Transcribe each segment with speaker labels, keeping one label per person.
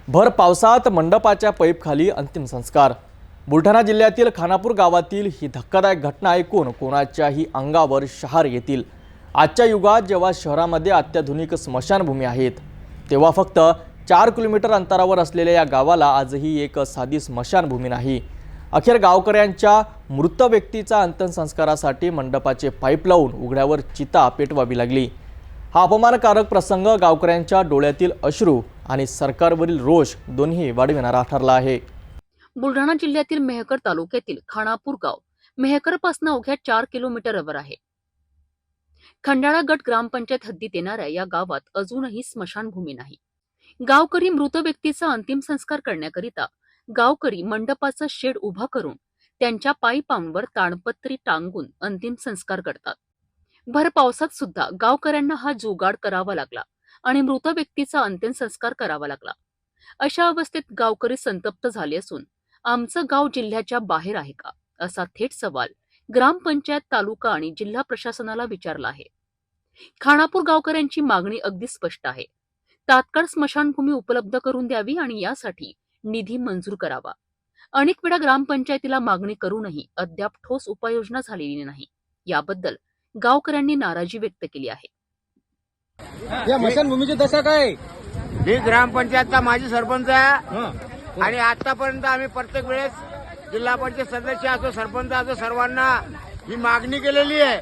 Speaker 1: भर पावसात मंडपाच्या पैपखाली अंतिम संस्कार। बुलढाणा जिल्ह्यातील खानापूर गावातील ही धक्कादायक घटना ऐकून कोणाच्याही अंगावर शहार येतील। आजच्या युगात जेव्हा शहरामध्ये अत्याधुनिक स्मशानभूमी आहेत, तेव्हा फक्त 4 किलोमीटर अंतरावर असलेल्या या गावाला आजही एक साधी स्मशानभूमी नाही। अखेर गावकऱ्यांच्या मृत व्यक्तीचा अंत्यसंस्कारासाठी मंडपाचे पाईप लावून उघड्यावर चिता पेटवावी लागली। हा अपमानकारक प्रसंग गावकऱ्यांच्या डोळ्यातील अश्रू आणि सरकारवरील रोष दोन्ही वाढविणारा ठरला आहे।
Speaker 2: बुलढाणा जिल्ह्यातील मेहकर तालुक्यातील खानापूर गाव मेहकरपासून अवघ्या 4 किलोमीटरवर आहे। खंडाळा गट ग्रामपंचायत हद्दीत येणाऱ्या या गावात अजूनही स्मशानभूमी नाही। गावकरी मृत व्यक्तीचा अंतिम संस्कार करण्याकरिता गावकरी मंडपाचा शेड उभा करून त्यांच्या पायपांवर ताडपत्री टांगून अंतिम संस्कार करतात। भर पावसात सुद्धा गावकऱ्यांना हा जुगाड करावा लागला आणि मृत व्यक्तीचा अंतिम संस्कार करावा लागला। अशा अवस्थेत गावकरी संतप्त झाले असून आमचं गाव जिल्ह्याच्या बाहेर आहे का, असा थेट सवाल ग्रामपंचायत, तालुका आणि जिल्हा प्रशासनाला विचारला आहे। खानापूर गावकऱ्यांची मागणी अगदी स्पष्ट आहे। तात्काळ स्मशानभूमी उपलब्ध करून द्यावी आणि यासाठी निधी मंजूर करावा। अनेक वेळा ग्रामपंचायतीला मागणी करूनही अद्याप ठोस उपाययोजना झालेली नाही। याबद्दल गावकऱ्यांनी नाराजी व्यक्त केली आहे।
Speaker 3: या स्मशानभूमीची दशा काय?
Speaker 4: मी ग्रामपंचायतचा माजी सरपंच आहे आणि आतापर्यंत आम्ही प्रत्येक वेळेस जिल्हा परिषद सदस्य असो, सरपंच असो, सर्वांना ही मागणी केलेली आहे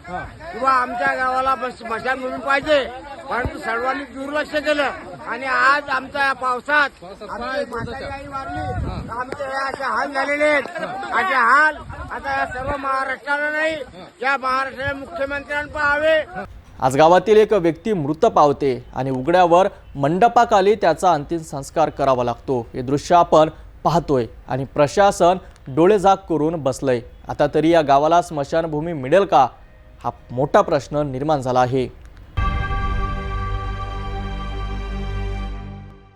Speaker 4: किंवा आमच्या गावाला स्मशानभूमी पाहिजे, परंतु सर्वांनी दुर्लक्ष केलं आणि आज आमच्या या पावसात आमची वारली, आमचे असे हाल झालेले आहेत। असे हाल आता या सर्व महाराष्ट्राला नाही, या महाराष्ट्राच्या मुख्यमंत्र्यांनी पाहावे।
Speaker 1: आज गावातील एक व्यक्ती मृत पावते आणि उघड्यावर मंडपाखाली त्याचा अंतिम संस्कार करावा लागतो। हे दृश्य आपण पाहतोय आणि प्रशासन डोळेझाक करून बसलंय। आता तरी या गावाला स्मशानभूमी मिळेल का, हा मोठा प्रश्न निर्माण झाला आहे।